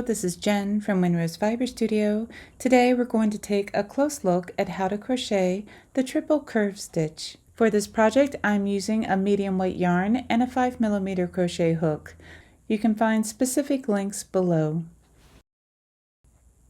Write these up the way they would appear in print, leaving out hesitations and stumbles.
this is Jen from Winrose Fiber Studio. Today we're going to take a close look at how to crochet the triple curve stitch. For this project I'm using a medium weight yarn and a 5mm crochet hook. You can find specific links below.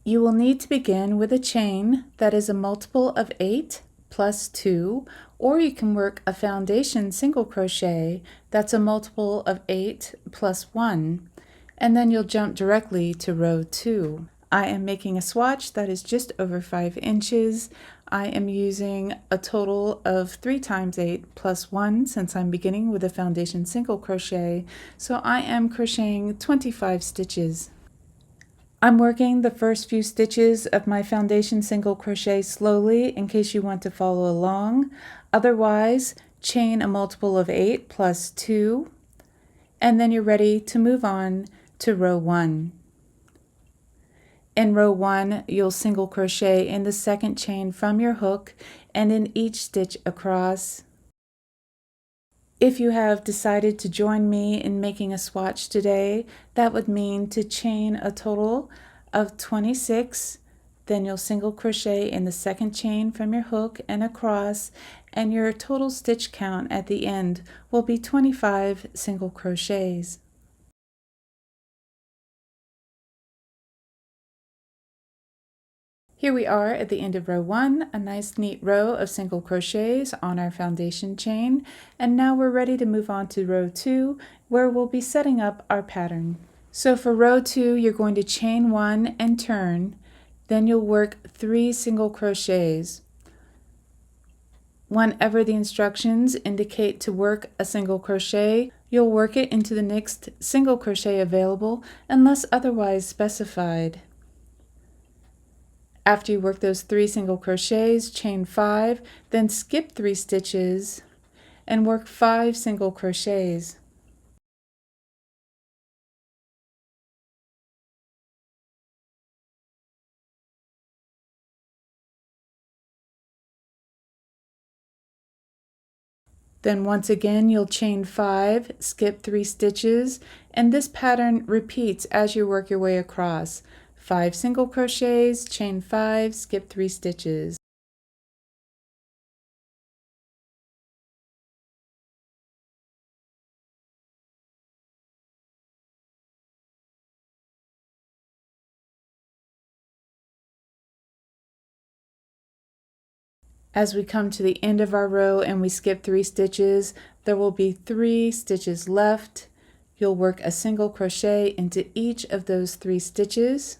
You will need to begin with a chain that is a multiple of 8 plus 2, or you can work a foundation single crochet that's a multiple of 8 plus 1. And then you'll jump directly to row 2. I am making a swatch that is just over 5 inches. I am using a total of 3 times 8 plus 1 since I'm beginning with a foundation single crochet, so I am crocheting 25 stitches. I'm working the first few stitches of my foundation single crochet slowly in case you want to follow along. Otherwise, chain a multiple of 8 plus 2, and then you're ready to move on to row 1. In row 1, you'll single crochet in the second chain from your hook and in each stitch across. If you have decided to join me in making a swatch today, that would mean to chain a total of 26. Then you'll single crochet in the second chain from your hook and across, and your total stitch count at the end will be 25 single crochets. Here we are at the end of row 1, a nice neat row of single crochets on our foundation chain, and now we're ready to move on to row 2 where we'll be setting up our pattern. So for row 2 you're going to chain 1 and turn, then you'll work 3 single crochets. Whenever the instructions indicate to work a single crochet, you'll work it into the next single crochet available unless otherwise specified. After you work those 3 single crochets, chain 5, then skip 3 stitches and work 5 single crochets. Then once again you'll chain 5, skip 3 stitches, and this pattern repeats as you work your way across. 5 single crochets, chain 5, skip 3 stitches. As we come to the end of our row and we skip 3 stitches, there will be 3 stitches left. You'll work a single crochet into each of those 3 stitches,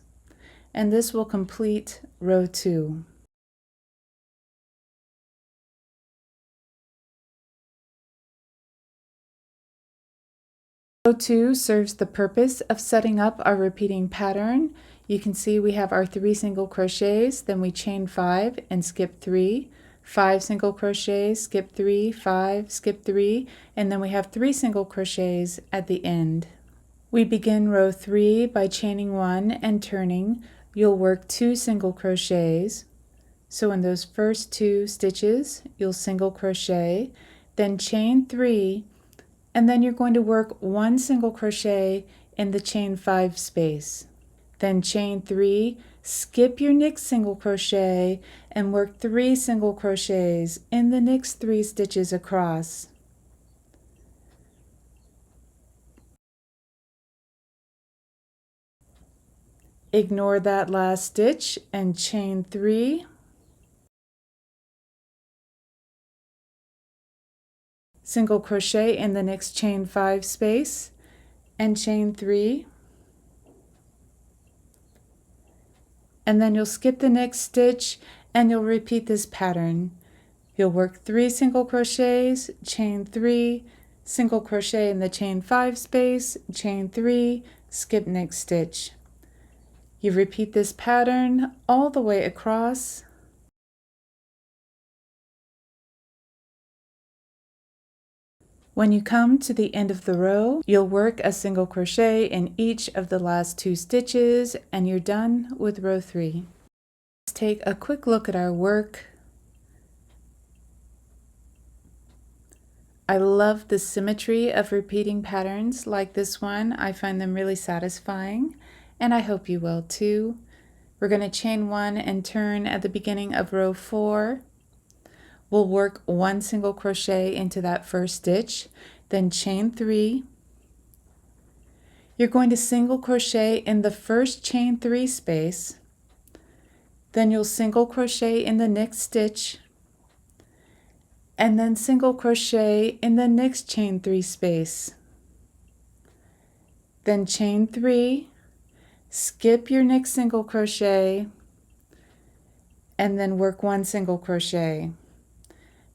and this will complete row 2. Row 2 serves the purpose of setting up our repeating pattern. You can see we have our 3 single crochets, then we chain 5 and skip 3, 5 single crochets, skip 3, 5, skip 3, and then we have 3 single crochets at the end. We begin row 3 by chaining 1 and turning. You'll work 2 single crochets. So in those first 2 stitches, you'll single crochet, then chain 3, and then you're going to work 1 single crochet in the chain 5 space. Then chain 3, skip your next single crochet, and work 3 single crochets in the next 3 stitches across. Ignore that last stitch and chain 3. Single crochet in the next chain 5 space and chain 3. And then you'll skip the next stitch and you'll repeat this pattern. You'll work 3 single crochets, chain 3, single crochet in the chain 5 space, chain 3, skip next stitch. You repeat this pattern all the way across. When you come to the end of the row, you'll work a single crochet in each of the last 2 stitches and you're done with row 3. Let's take a quick look at our work. I love the symmetry of repeating patterns like this one. I find them really satisfying. and I hope you will too. We're going to chain 1 and turn at the beginning of row 4. We'll work 1 single crochet into that first stitch, then chain 3. You're going to single crochet in the first chain 3 space, then you'll single crochet in the next stitch, and then single crochet in the next chain 3 space. Then chain 3, skip your next single crochet, and then work 1 single crochet.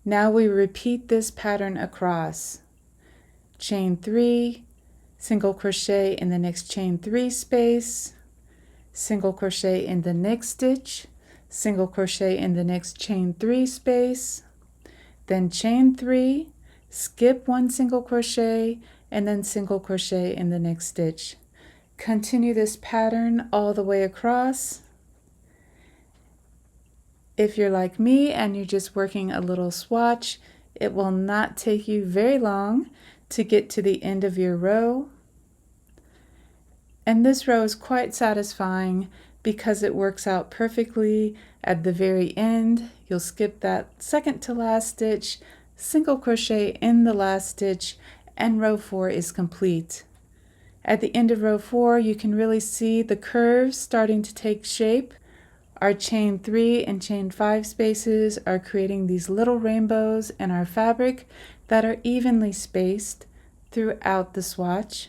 Now we repeat this pattern across. Chain 3, single crochet in the next chain 3 space, single crochet in the next stitch, single crochet in the next chain 3 space, then chain 3, skip 1 single crochet, and then single crochet in the next stitch. Continue this pattern all the way across. If you're like me and you're just working a little swatch, it will not take you very long to get to the end of your row. And this row is quite satisfying because it works out perfectly at the very end. You'll skip that second to last stitch, single crochet in the last stitch, and row 4 is complete. At the end of row 4, you can really see the curves starting to take shape. Our chain 3 and chain 5 spaces are creating these little rainbows in our fabric that are evenly spaced throughout the swatch.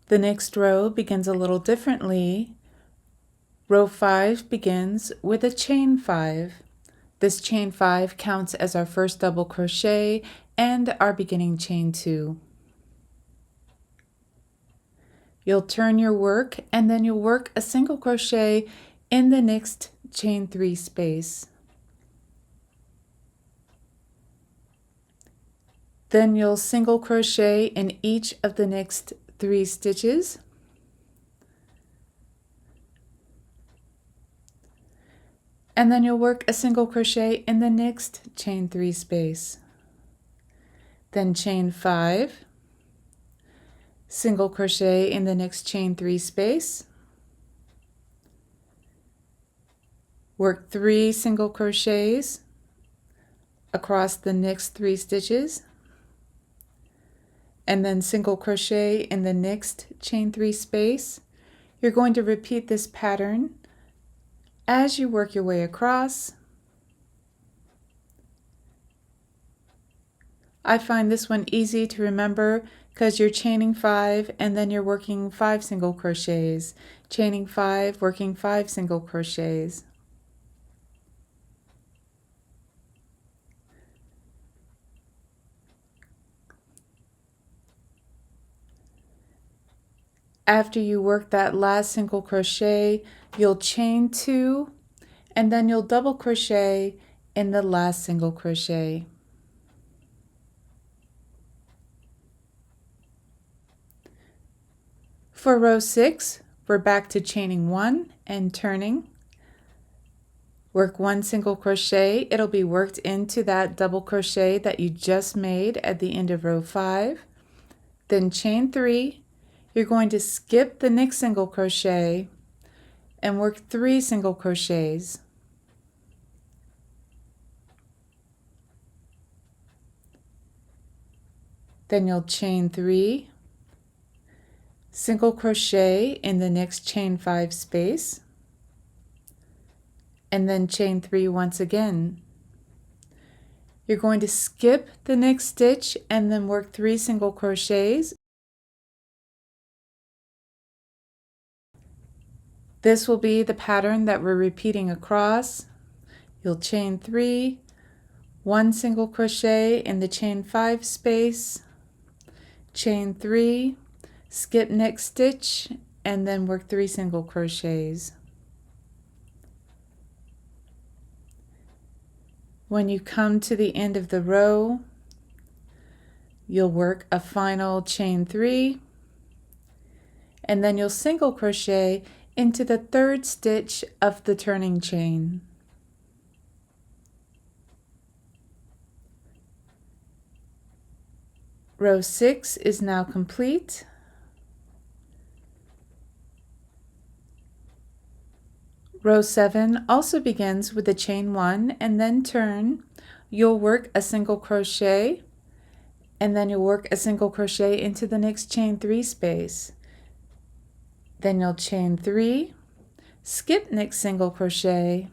The next row begins a little differently. Row 5 begins with a chain 5. This chain 5 counts as our first double crochet and our beginning chain 2. You'll turn your work and then you'll work a single crochet in the next chain 3 space. Then you'll single crochet in each of the next 3 stitches. And then you'll work a single crochet in the next chain 3 space. Then chain 5, single crochet in the next chain 3 space, work 3 single crochets across the next 3 stitches, and then single crochet in the next chain 3 space. You're going to repeat this pattern as you work your way across. I find this one easy to remember because you're chaining 5 and then you're working 5 single crochets, chaining 5, working 5 single crochets. After you work that last single crochet, you'll chain 2 and then you'll double crochet in the last single crochet. For row 6, we're back to chaining 1 and turning. Work 1 single crochet. It'll be worked into that double crochet that you just made at the end of row 5. Then chain 3. You're going to skip the next single crochet and work 3 single crochets. Then you'll chain 3, single crochet in the next chain 5 space, and then chain 3 once again. You're going to skip the next stitch and then work 3 single crochets. This will be the pattern that we're repeating across. You'll chain 3, 1 single crochet in the chain 5 space, chain 3, skip next stitch, and then work 3 single crochets. When you come to the end of the row, you'll work a final chain 3, and then you'll single crochet into the 3rd stitch of the turning chain. Row 6 is now complete. Row 7 also begins with a chain 1 and then turn. You'll work a single crochet and then you'll work a single crochet into the next chain 3 space. Then you'll chain 3, skip next single crochet,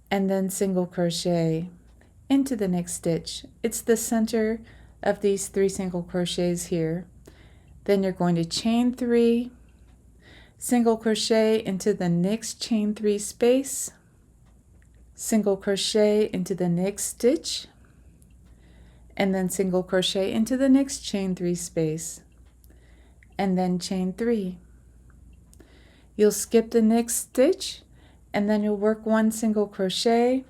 and then single crochet into the next stitch. It's the center of these 3 single crochets here. Then you're going to chain 3, single crochet into the next chain 3 space, single crochet into the next stitch, and then single crochet into the next chain 3 space, and then chain 3. You'll skip the next stitch, and then you'll work 1 single crochet,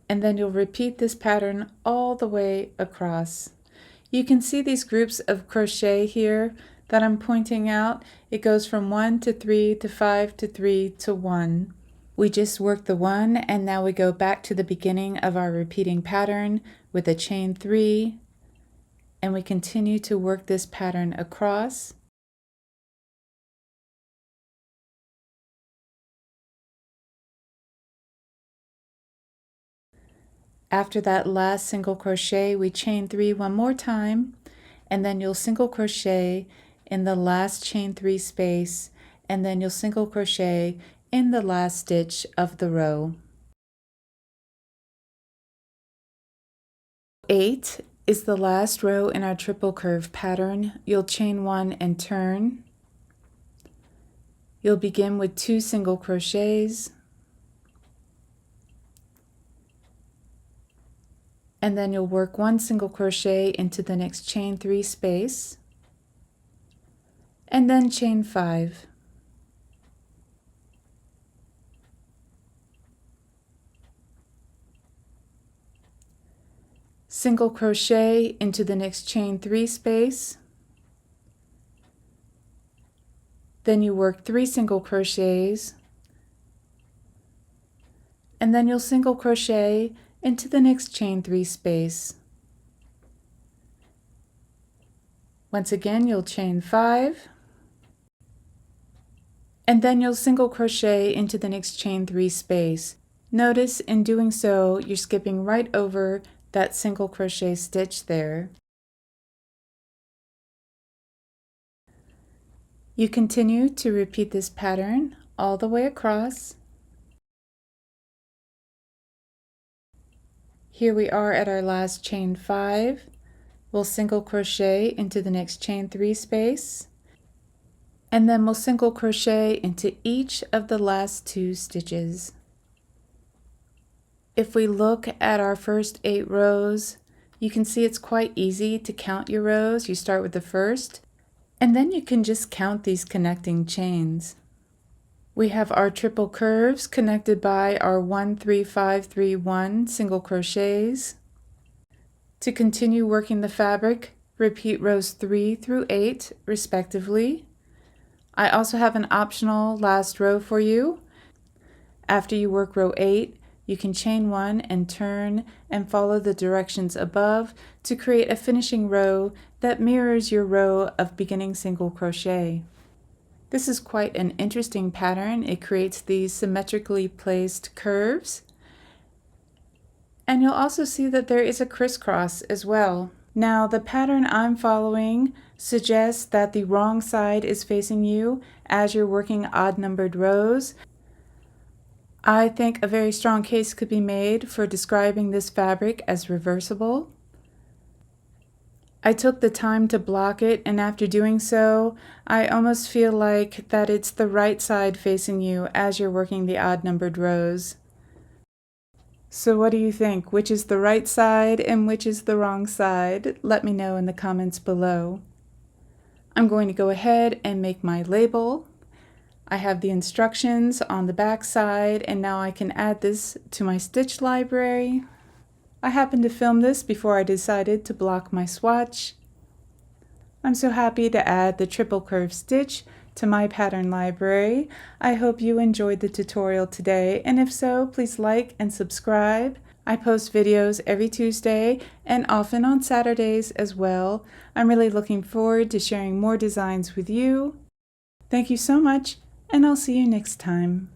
and then you'll repeat this pattern all the way across. You can see these groups of crochet here that I'm pointing out. It goes from 1 to 3 to 5 to 3 to 1. We just worked the 1, and now we go back to the beginning of our repeating pattern with a chain 3, and we continue to work this pattern across. After that last single crochet, we chain 3 one more time, and then you'll single crochet in the last chain 3 space, and then you'll single crochet in the last stitch of the row. 8 is the last row in our triple curve pattern. You'll chain 1 and turn. You'll begin with 2 single crochets, and then you'll work 1 single crochet into the next chain 3 space, and then chain 5. Single crochet into the next chain 3 space, then you work 3 single crochets, and then you'll single crochet into the next chain 3 space. Once again, you'll chain 5, and then you'll single crochet into the next chain 3 space. Notice in doing so, you're skipping right over that single crochet stitch there. You continue to repeat this pattern all the way across. Here we are at our last chain 5. We'll single crochet into the next chain 3 space, and then we'll single crochet into each of the last 2 stitches. If we look at our first 8 rows, you can see it's quite easy to count your rows. You start with the first, and then you can just count these connecting chains. We have our triple curves connected by our 1, 3, 5, 3, 1 single crochets. To continue working the fabric, repeat rows 3 through 8 respectively. I also have an optional last row for you. After you work row 8, you can chain 1 and turn and follow the directions above to create a finishing row that mirrors your row of beginning single crochet. This is quite an interesting pattern. It creates these symmetrically placed curves. And you'll also see that there is a crisscross as well. Now, the pattern I'm following suggests that the wrong side is facing you as you're working odd numbered rows. I think a very strong case could be made for describing this fabric as reversible. I took the time to block it, and after doing so, I almost feel like that it's the right side facing you as you're working the odd numbered rows. So what do you think? Which is the right side and which is the wrong side? Let me know in the comments below. I'm going to go ahead and make my label. I have the instructions on the back side, and now I can add this to my stitch library. I happened to film this before I decided to block my swatch. I'm so happy to add the triple curve stitch to my pattern library. I hope you enjoyed the tutorial today, and if so, please like and subscribe. I post videos every Tuesday and often on Saturdays as well. I'm really looking forward to sharing more designs with you. Thank you so much, and I'll see you next time.